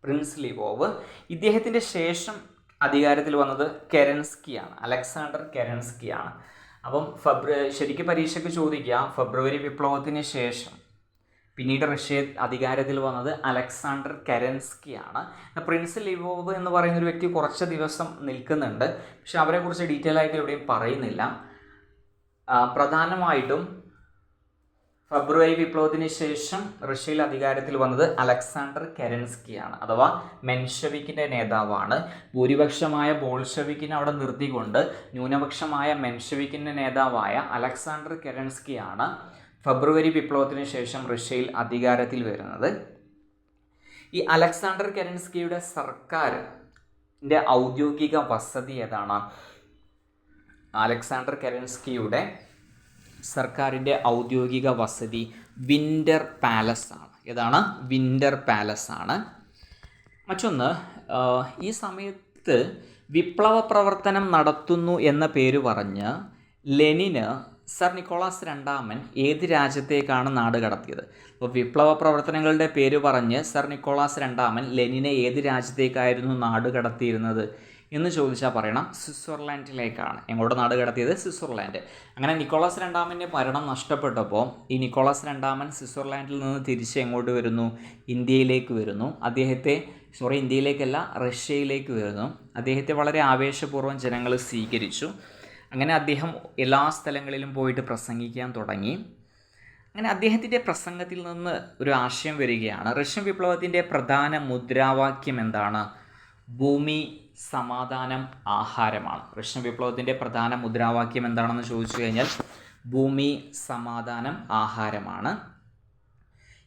പ്രിൻസ് ലിവോവ്. ഇദ്ദേഹത്തിൻ്റെ ശേഷം അധികാരത്തിൽ വന്നത് കെരൻസ്കിയാണ്, അലക്സാണ്ടർ കെരൻസ്കിയാണ്. അപ്പം ശരിക്കും പരീക്ഷയ്ക്ക് ചോദിക്കുക, ഫെബ്രുവരി വിപ്ലവത്തിന് ശേഷം പിന്നീട് റഷ്യ അധികാരത്തിൽ വന്നത് അലക്സാണ്ടർ കെരൻസ്കിയാണ്. പ്രിൻസ് ലിവോവ് എന്ന് പറയുന്ന ഒരു വ്യക്തി കുറച്ച് ദിവസം നിൽക്കുന്നുണ്ട്, പക്ഷെ അവരെക്കുറിച്ച് ഡീറ്റെയിൽ ആയിട്ട് എവിടെയും പറയുന്നില്ല. പ്രധാനമായിട്ടും ഫെബ്രുവരി വിപ്ലവത്തിന് ശേഷം റഷ്യയിൽ അധികാരത്തിൽ വന്നത് അലക്സാണ്ടർ കെരൻസ്കിയാണ്, അഥവാ മെൻഷവിക്കിൻ്റെ നേതാവാണ്. ഭൂരിപക്ഷമായ ബോൾഷവിക്കിനെ അവിടെ നിർത്തിക്കൊണ്ട് ന്യൂനപക്ഷമായ മെൻഷവിക്കിൻ്റെ നേതാവായ അലക്സാണ്ടർ കെരൻസ്കിയാണ് ഫെബ്രുവരി വിപ്ലവത്തിന് ശേഷം റഷ്യയിൽ അധികാരത്തിൽ വരുന്നത്. ഈ അലക്സാണ്ടർ കെരൻസ്കിയുടെ സർക്കാരിൻ്റെ ഔദ്യോഗിക വസതി ഏതാണ്? അലക്സാണ്ടർ കെരൻസ്കിയുടെ സർക്കാരിൻ്റെ ഔദ്യോഗിക വസതി വിൻ്റർ പാലസ് ആണ്. ഏതാണ്? വിൻ്റർ പാലസ് ആണ്. മറ്റൊന്ന്, ഈ സമയത്ത് വിപ്ലവ പ്രവർത്തനം നടത്തുന്നു എന്ന പേര് പറഞ്ഞ് ലെനിന് സർ നിക്കോളാസ് രണ്ടാമൻ ഏത് രാജ്യത്തേക്കാണ് നാട് കടത്തിയത്? അപ്പോൾ വിപ്ലവ പ്രവർത്തനങ്ങളുടെ പേര് പറഞ്ഞ് സർ നിക്കോളാസ് രണ്ടാമൻ ലെനിനെ ഏത് രാജ്യത്തേക്കായിരുന്നു നാട് കടത്തിയിരുന്നത് എന്ന് ചോദിച്ചാൽ പറയണം സ്വിറ്റ്സർലാൻഡിലേക്കാണ്. എങ്ങോട്ട് നാട് കടത്തിയത്? സ്വിറ്റ്സർലാൻഡ്. അങ്ങനെ നിക്കോളാസ് രണ്ടാമൻ്റെ ഭരണം നഷ്ടപ്പെട്ടപ്പോൾ ഈ നിക്കോളാസ് രണ്ടാമൻ സ്വിറ്റ്സർലാൻഡിൽ നിന്ന് തിരിച്ച് എങ്ങോട്ട് വരുന്നു? ഇന്ത്യയിലേക്ക് വരുന്നു. ഇന്ത്യയിലേക്കല്ല, റഷ്യയിലേക്ക് വരുന്നു. അദ്ദേഹത്തെ വളരെ ആവേശപൂർവ്വം ജനങ്ങൾ സ്വീകരിച്ചു. അങ്ങനെ അദ്ദേഹം എല്ലാ സ്ഥലങ്ങളിലും പോയിട്ട് പ്രസംഗിക്കാൻ തുടങ്ങി. അങ്ങനെ അദ്ദേഹത്തിൻ്റെ പ്രസംഗത്തിൽ നിന്ന് ഒരു ആശയം വരികയാണ്. റഷ്യൻ വിപ്ലവത്തിൻ്റെ പ്രധാന മുദ്രാവാക്യം എന്താണ്? ഭൂമി, സമാധാനം, ആഹാരമാണ്. റഷ്യൻ വിപ്ലവത്തിൻ്റെ പ്രധാന മുദ്രാവാക്യം എന്താണെന്ന് ചോദിച്ചു കഴിഞ്ഞാൽ ഭൂമി, സമാധാനം, ആഹാരമാണ്.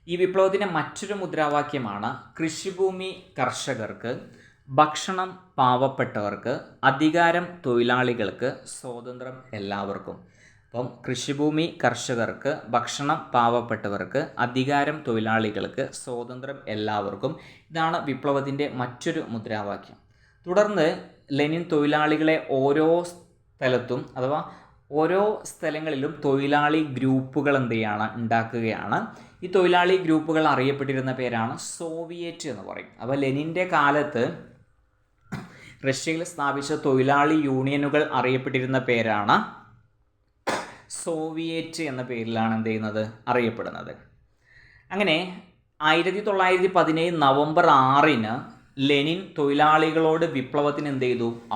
ഈ വിപ്ലവത്തിൻ്റെ മറ്റൊരു മുദ്രാവാക്യമാണ് കൃഷിഭൂമി കർഷകർക്ക്, ഭക്ഷണം പാവപ്പെട്ടവർക്ക്, അധികാരം തൊഴിലാളികൾക്ക്, സ്വാതന്ത്ര്യം എല്ലാവർക്കും. അപ്പം കൃഷിഭൂമി കർഷകർക്ക്, ഭക്ഷണം പാവപ്പെട്ടവർക്ക്, അധികാരം തൊഴിലാളികൾക്ക്, സ്വാതന്ത്ര്യം എല്ലാവർക്കും. ഇതാണ് വിപ്ലവത്തിൻ്റെ മറ്റൊരു മുദ്രാവാക്യം. തുടർന്ന് ലെനിൻ തൊഴിലാളികളെ ഓരോ സ്ഥലങ്ങളിലും തൊഴിലാളി ഗ്രൂപ്പുകൾ ഉണ്ടാക്കുകയാണ്. ഈ തൊഴിലാളി ഗ്രൂപ്പുകൾ അറിയപ്പെട്ടിരുന്ന പേരാണ് സോവിയറ്റ് എന്ന് പറയും. അപ്പോൾ ലെനിൻ്റെ കാലത്ത് റഷ്യയിൽ സ്ഥാപിച്ച തൊഴിലാളി യൂണിയനുകൾ അറിയപ്പെട്ടിരുന്ന പേരാണ് സോവിയറ്റ് എന്ന പേരിലാണ് അറിയപ്പെടുന്നത്. അങ്ങനെ 1917 നവംബർ 6 ലെനിൻ തൊഴിലാളികളോട് വിപ്ലവത്തിന്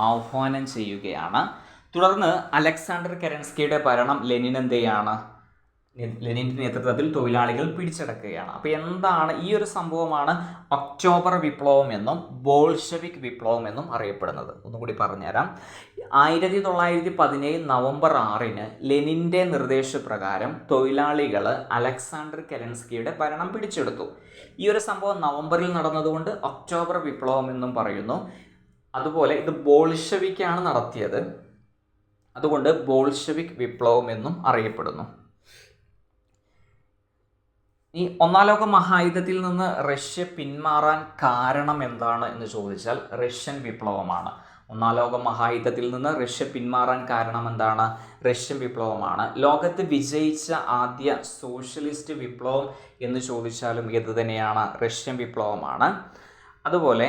ആഹ്വാനം ചെയ്യുകയാണ്. തുടർന്ന് അലക്സാണ്ടർ കെരൻസ്കിയുടെ ഭരണം ലെനിൻ്റെ നേതൃത്വത്തിൽ തൊഴിലാളികൾ പിടിച്ചടക്കുകയാണ്. അപ്പോൾ എന്താണ് ഈ ഒരു സംഭവമാണ് ഒക്ടോബർ വിപ്ലവം എന്നും ബോൾഷെവിക് വിപ്ലവം എന്നും അറിയപ്പെടുന്നത്. ഒന്നുകൂടി പറഞ്ഞുതരാം. 1917 നവംബർ 6 ലെനിൻ്റെ നിർദ്ദേശപ്രകാരം തൊഴിലാളികൾ അലക്സാണ്ടർ കെരൻസ്കിയുടെ ഭരണം പിടിച്ചെടുത്തു. ഈ ഒരു സംഭവം നവംബറിൽ നടന്നതുകൊണ്ട് ഒക്ടോബർ വിപ്ലവം എന്നും പറയുന്നു. അതുപോലെ ഇത് ബോൾഷെവിക്കാണ് നടത്തിയത്, അതുകൊണ്ട് ബോൾഷെവിക് വിപ്ലവം എന്നും അറിയപ്പെടുന്നു. ഈ ഒന്നാം ലോക മഹായുദ്ധത്തിൽ നിന്ന് റഷ്യ പിന്മാറാൻ കാരണം എന്താണ് എന്ന് ചോദിച്ചാൽ റഷ്യൻ വിപ്ലവമാണ്. ഒന്നാം ലോക മഹായുദ്ധത്തിൽ നിന്ന് റഷ്യ പിന്മാറാൻ കാരണം എന്താണ്? റഷ്യൻ വിപ്ലവമാണ്. ലോകത്ത് വിജയിച്ച ആദ്യ സോഷ്യലിസ്റ്റ് വിപ്ലവം എന്ന് ചോദിച്ചാലും ഇത് തന്നെയാണ്, റഷ്യൻ വിപ്ലവമാണ്. അതുപോലെ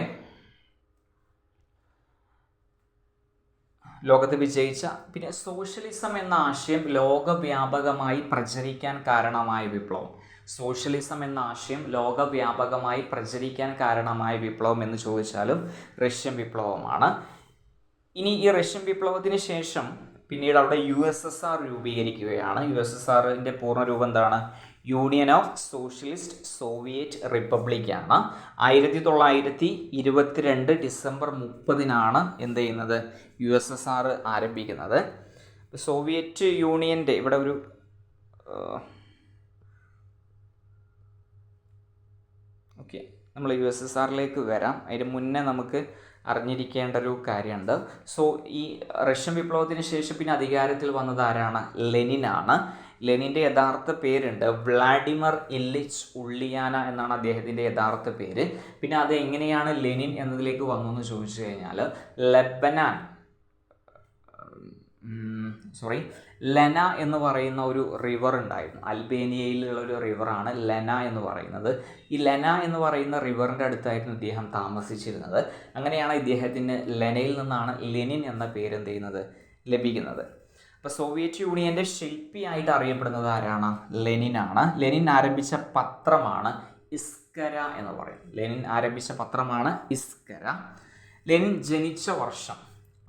ലോകത്ത് വിജയിച്ച പിന്നെ സോഷ്യലിസം എന്ന ആശയം ലോകവ്യാപകമായി പ്രചരിക്കാൻ കാരണമായ വിപ്ലവം. സോഷ്യലിസം എന്ന ആശയം ലോകവ്യാപകമായി പ്രചരിക്കാൻ കാരണമായ വിപ്ലവം എന്ന് ചോദിച്ചാലും റഷ്യൻ വിപ്ലവമാണ്. ഇനി ഈ റഷ്യൻ വിപ്ലവത്തിന് ശേഷം പിന്നീട് അവിടെ USSR രൂപീകരിക്കുകയാണ്. USSRൻ്റെ പൂർണ്ണരൂപം എന്താണ്? Union of socialist Soviet republic ആണ്. 1922 ഡിസംബർ 30 USSR ആരംഭിക്കുന്നത്. സോവിയറ്റ് യൂണിയൻ്റെ ഇവിടെ ഒരു നമ്മൾ USSRലേക്ക് വരാം. അതിന് മുന്നേ നമുക്ക് അറിഞ്ഞിരിക്കേണ്ട ഒരു കാര്യമുണ്ട്. സോ ഈ റഷ്യൻ വിപ്ലവത്തിന് ശേഷം പിന്നെ അധികാരത്തിൽ വന്നത് ആരാണ്? ലെനിനാണ്. ലെനിൻ്റെ യഥാർത്ഥ പേരുണ്ട് വ്ളാഡിമർ ഇല്ലിച്ച് ഉള്ളിയാന എന്നാണ് അദ്ദേഹത്തിൻ്റെ യഥാർത്ഥ പേര്. പിന്നെ അത് എങ്ങനെയാണ് ലെനിൻ എന്നതിലേക്ക് വന്നു എന്ന് ചോദിച്ചു കഴിഞ്ഞാൽ ലെന എന്ന് പറയുന്ന ഒരു റിവർ ഉണ്ടായിരുന്നു. അൽബേനിയയിലുള്ള ഒരു റിവറാണ് ലെന എന്ന് പറയുന്നത്. ഈ ലെന എന്ന് പറയുന്ന റിവറിൻ്റെ അടുത്തായിരുന്നു ഇദ്ദേഹം താമസിച്ചിരുന്നത്. അങ്ങനെയാണ് ഇദ്ദേഹത്തിന് ലെനയിൽ നിന്നാണ് ലെനിൻ എന്ന പേര് എന്ത് ചെയ്യുന്നത് ലഭിക്കുന്നത്. അപ്പോൾ സോവിയറ്റ് യൂണിയൻ്റെ ശില്പിയായിട്ട് അറിയപ്പെടുന്നത് ആരാണ്? ലെനിനാണ്. ലെനിൻ ആരംഭിച്ച പത്രമാണ് ഇസ്കര എന്ന് പറയും. ലെനിൻ ആരംഭിച്ച പത്രമാണ് ഇസ്കര. ലെനിൻ ജനിച്ച വർഷം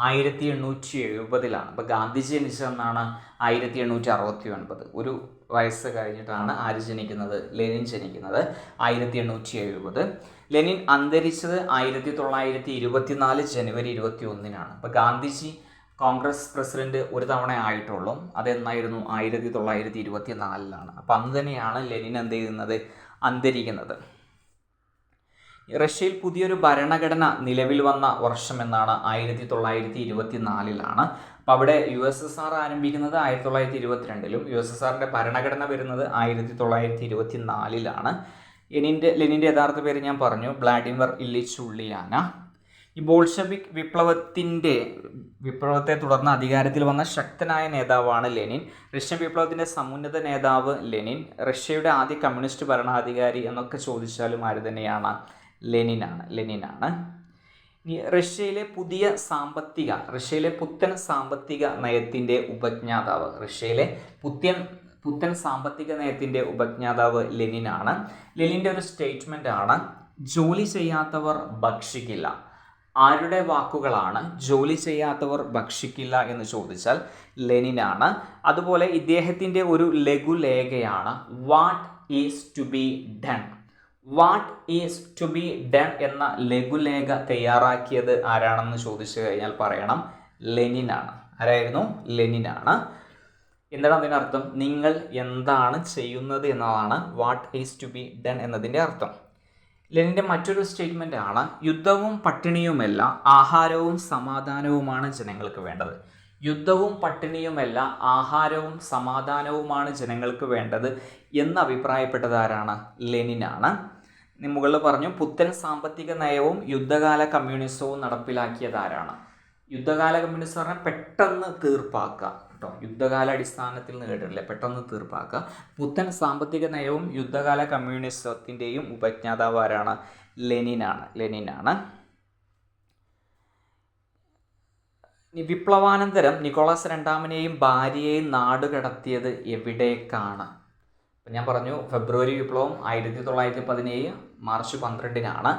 1870. അപ്പോൾ ഗാന്ധിജി ജനിച്ചതെന്നാണ് 1869. ഒരു വയസ്സ് കഴിഞ്ഞിട്ടാണ് ആര് ജനിക്കുന്നത്? ലെനിൻ ജനിക്കുന്നത് 1870. ലെനിൻ അന്തരിച്ചത് 1924 ജനുവരി 21. അപ്പോൾ ഗാന്ധിജി കോൺഗ്രസ് പ്രസിഡന്റ് ഒരു തവണ ആയിട്ടുള്ളൂ. അതെന്നായിരുന്നു? 1924. അപ്പോൾ അന്ന് തന്നെയാണ് ലെനിൻ എന്ത് ചെയ്യുന്നത്? അന്തരിക്കുന്നത്. റഷ്യയിൽ പുതിയൊരു ഭരണഘടന നിലവിൽ വന്ന വർഷം എന്നാണ്? 1924. അപ്പോൾ അവിടെ USSR ആരംഭിക്കുന്നത് 1922 USSRൻ്റെ ഭരണഘടന വരുന്നത് 1924. ലെനിൻ്റെ യഥാർത്ഥ പേര് ഞാൻ പറഞ്ഞു, വ്ളാഡിമർ ഇല്ലിച്ച് ഉള്ളിയാന. ഈ ബോൾഷെവിക് വിപ്ലവത്തെ തുടർന്ന് അധികാരത്തിൽ വന്ന ശക്തനായ നേതാവാണ് ലെനിൻ. റഷ്യൻ വിപ്ലവത്തിൻ്റെ സമുന്നത നേതാവ് ലെനിൻ. റഷ്യയുടെ ആദ്യ കമ്മ്യൂണിസ്റ്റ് ഭരണാധികാരി എന്നൊക്കെ ചോദിച്ചാലും ആര് തന്നെയാണ്? ലെനിനാണ്. ഇനി റഷ്യയിലെ പുത്തൻ സാമ്പത്തിക നയത്തിൻ്റെ ഉപജ്ഞാതാവ്. റഷ്യയിലെ പുത്തൻ സാമ്പത്തിക നയത്തിൻ്റെ ഉപജ്ഞാതാവ് ലെനിനാണ്. ലെനിൻ്റെ ഒരു സ്റ്റേറ്റ്മെൻ്റ് ആണ്, ജോലി ചെയ്യാത്തവർ ഭക്ഷിക്കില്ല. ആരുടെ വാക്കുകളാണ് ജോലി ചെയ്യാത്തവർ ഭക്ഷിക്കില്ല എന്ന് ചോദിച്ചാൽ ലെനിനാണ്. അതുപോലെ ഇദ്ദേഹത്തിൻ്റെ ഒരു ലഘുലേഖയാണ് what is to be done. What is to be done എന്ന ലഘുലേഖ തയ്യാറാക്കിയത് ആരാണെന്ന് ചോദിച്ചു കഴിഞ്ഞാൽ പറയണം ലെനിനാണ്. ആരായിരുന്നു? ലെനിനാണ്. എന്താണ് അതിനർത്ഥം? നിങ്ങൾ എന്താണ് ചെയ്യുന്നത് എന്നതാണ് what is to be done എന്നതിൻ്റെ അർത്ഥം. ലെനിൻ്റെ മറ്റൊരു സ്റ്റേറ്റ്മെൻ്റ് ആണ്, യുദ്ധവും പട്ടിണിയുമല്ല ആഹാരവും സമാധാനവുമാണ് ജനങ്ങൾക്ക് വേണ്ടത്. യുദ്ധവും പട്ടിണിയുമല്ല ആഹാരവും സമാധാനവുമാണ് ജനങ്ങൾക്ക് വേണ്ടത് എന്ന് അഭിപ്രായപ്പെട്ടത് ആരാണ്? ലെനിനാണ്. മുകളിൽ പറഞ്ഞു പുത്തൻ സാമ്പത്തിക നയവും യുദ്ധകാല കമ്മ്യൂണിസവും നടപ്പിലാക്കിയത് ആരാണ്? യുദ്ധകാല കമ്മ്യൂണിസം പറഞ്ഞാൽ പെട്ടെന്ന് തീർപ്പാക്കുക കേട്ടോ. യുദ്ധകാല അടിസ്ഥാനത്തിൽ കേട്ടിട്ടില്ല, പെട്ടെന്ന് തീർപ്പാക്കുക. പുത്തൻ സാമ്പത്തിക നയവും യുദ്ധകാല കമ്മ്യൂണിസത്തിൻ്റെയും ഉപജ്ഞാതാവ് ആരാണ്? ലെനിനാണ്. വിപ്ലവാനന്തരം നിക്കോളാസ് രണ്ടാമനെയും ഭാര്യയെയും നാടുകടത്തിയത് എവിടേക്കാണ്? അപ്പം ഞാൻ പറഞ്ഞു ഫെബ്രുവരി വിപ്ലവം 1917 മാർച്ച് 12.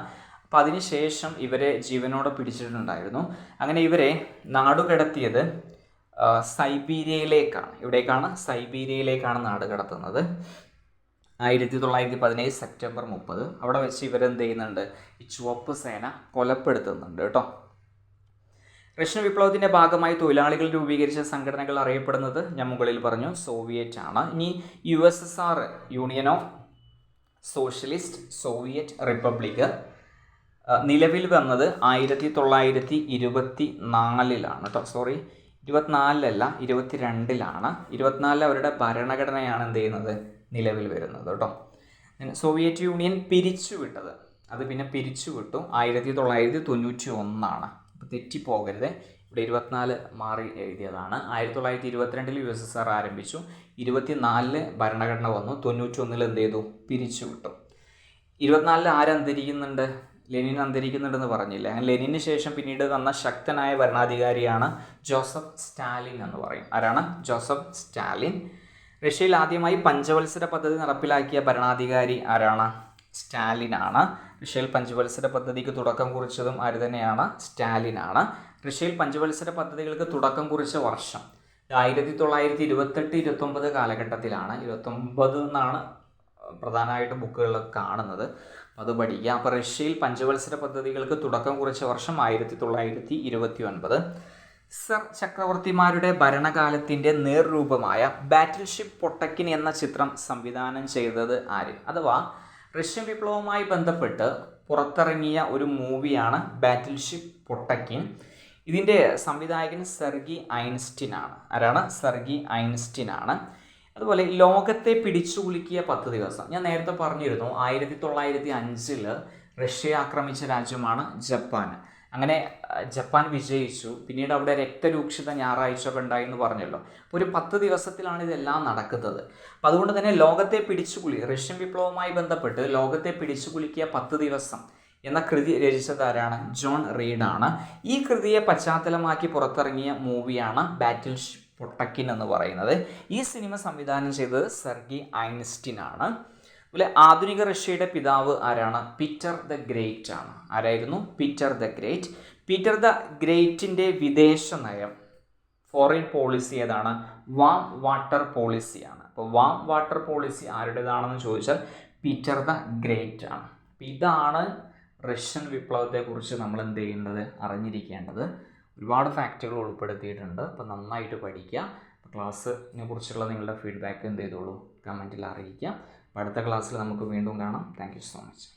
അപ്പോൾ അതിനുശേഷം ഇവരെ ജീവനോടെ പിടിച്ചിട്ടുണ്ടായിരുന്നു. അങ്ങനെ ഇവരെ നാടുകടത്തിയത് സൈബീരിയയിലേക്കാണ്. ഇവിടേക്കാണ്? സൈബീരിയയിലേക്കാണ് നാടുകടത്തുന്നത്. 1917 സെപ്റ്റംബർ 30. അവിടെ വെച്ച് ഇവരെന്ത് ചെയ്യുന്നുണ്ട്? ഈ ചുവപ്പ് സേന കൊലപ്പെടുത്തുന്നുണ്ട് കേട്ടോ. റഷ്യൻ വിപ്ലവത്തിൻ്റെ ഭാഗമായി തൊഴിലാളികൾ രൂപീകരിച്ച സംഘടനകൾ അറിയപ്പെടുന്നത് ഞാൻ മുകളിൽ പറഞ്ഞു സോവിയറ്റ് ആണ്. ഇനി USSR union of socialist Soviet republic നിലവിൽ വന്നത് 1924 കേട്ടോ. 24 22 24 അവരുടെ ഭരണഘടനയാണ് എന്ത് ചെയ്യുന്നത്? നിലവിൽ വരുന്നത് കേട്ടോ. സോവിയറ്റ് യൂണിയൻ പിരിച്ചുവിട്ടത്, അത് പിന്നെ പിരിച്ചുവിട്ടു 1991. അപ്പോൾ തെറ്റിപ്പോകരുത്, ഇവിടെ 24 മാറി എഴുതിയതാണ്. 1922 USSR ആരംഭിച്ചു, 24 ഭരണഘടന വന്നു, 91 എന്ത് ചെയ്തു? പിരിച്ചുവിട്ടു. 24 ആരന്തരിക്കുന്നുണ്ട്? ലെനിൻ അന്തരിക്കുന്നുണ്ടെന്ന് പറഞ്ഞില്ല. അങ്ങനെ ലെനിന് ശേഷം പിന്നീട് വന്ന ശക്തനായ ഭരണാധികാരിയാണ് ജോസഫ് സ്റ്റാലിൻ എന്ന് പറയും. ആരാണ്? ജോസഫ് സ്റ്റാലിൻ. റഷ്യയിൽ ആദ്യമായി പഞ്ചവത്സര പദ്ധതി നടപ്പിലാക്കിയ ഭരണാധികാരി ആരാണ്? സ്റ്റാലിനാണ്. റഷ്യയിൽ പഞ്ചവത്സര പദ്ധതിക്ക് തുടക്കം കുറിച്ചതും ആര് തന്നെയാണ്? സ്റ്റാലിനാണ്. റഷ്യയിൽ പഞ്ചവത്സര പദ്ധതികൾക്ക് തുടക്കം കുറിച്ച വർഷം 1928-29 കാലഘട്ടത്തിലാണ്. 29 എന്നാണ് പ്രധാനമായിട്ടും ബുക്കുകളിലൊക്കെ കാണുന്നത്, അത് പഠിക്കുക. അപ്പോൾ റഷ്യയിൽ പഞ്ചവത്സര പദ്ധതികൾക്ക് തുടക്കം കുറിച്ച വർഷം 1929. സർ ചക്രവർത്തിമാരുടെ ഭരണകാലത്തിൻ്റെ നേർരൂപമായ ബാറ്റിൽഷിപ്പ് പൊട്ടക്കിൻ എന്ന ചിത്രം സംവിധാനം ചെയ്തത് ആര്? അഥവാ റഷ്യൻ വിപ്ലവവുമായി ബന്ധപ്പെട്ട് പുറത്തിറങ്ങിയ ഒരു മൂവിയാണ് ബാറ്റിൽഷിപ്പ് പൊട്ടക്കിൻ. ഇതിൻ്റെ സംവിധായകൻ സെർഗി ഐൻസ്റ്റീൻ ആണ്. ആരാണ്? സെർഗി ഐൻസ്റ്റീൻ ആണ്. അതുപോലെ ലോകത്തെ പിടിച്ചുകുലുക്കിയ 10 ദിവസം, ഞാൻ നേരത്തെ പറഞ്ഞിരുന്നു 1905 റഷ്യ ആക്രമിച്ച രാജ്യമാണ് ജപ്പാൻ. അങ്ങനെ ജപ്പാൻ വിജയിച്ചു. പിന്നീട് അവിടെ രക്തരൂക്ഷിത ഞായറാഴ്ച ഒക്കെ ഉണ്ടായി എന്ന് പറഞ്ഞല്ലോ. അപ്പോൾ ഒരു 10 ദിവസത്തിലാണ് ഇതെല്ലാം നടക്കുന്നത്. അപ്പം അതുകൊണ്ട് തന്നെ ലോകത്തെ റഷ്യൻ വിപ്ലവവുമായി ബന്ധപ്പെട്ട് ലോകത്തെ പിടിച്ചുകുലുക്കിയ 10 ദിവസം എന്ന കൃതി രചിച്ചത് ആരാണ്? ജോൺ റീഡ് ആണ്. ഈ കൃതിയെ പശ്ചാത്തലമാക്കി പുറത്തിറങ്ങിയ മൂവിയാണ് ബാറ്റിൽഷിപ്പ് പൊട്ടക്കിൻ എന്ന് പറയുന്നത്. ഈ സിനിമ സംവിധാനം ചെയ്തത് സെർഗി ഐൻസ്റ്റീൻ ആണ്. അതുപോലെ ആധുനിക റഷ്യയുടെ പിതാവ് ആരാണ്? പീറ്റർ ദ ഗ്രേറ്റ് ആണ്. ആരായിരുന്നു? Peter the great. Peter the ഗ്രേറ്റിൻ്റെ വിദേശ നയം, ഫോറിൻ പോളിസി ഏതാണ്? വാം വാട്ടർ പോളിസിയാണ്. അപ്പോൾ വാം വാട്ടർ പോളിസി ആരുടേതാണെന്ന് ചോദിച്ചാൽ പീറ്റർ ദ ഗ്രേറ്റ് ആണ്. ഇതാണ് റഷ്യൻ വിപ്ലവത്തെക്കുറിച്ച് നമ്മൾ എന്ത് ചെയ്യേണ്ടത്? അറിഞ്ഞിരിക്കേണ്ടത്. ഒരുപാട് ഫാക്റ്റുകൾ ഉൾപ്പെടുത്തിയിട്ടുണ്ട്. അപ്പോൾ നന്നായിട്ട് പഠിക്കുക. ക്ലാസ്സിനെ കുറിച്ചുള്ള നിങ്ങളുടെ ഫീഡ്ബാക്ക് എന്ത് ചെയ്തോളൂ, കമൻറ്റിൽ അറിയിക്കുക. അപ്പോൾ അടുത്ത ക്ലാസ്സിൽ നമുക്ക് വീണ്ടും കാണാം. Thank you so much.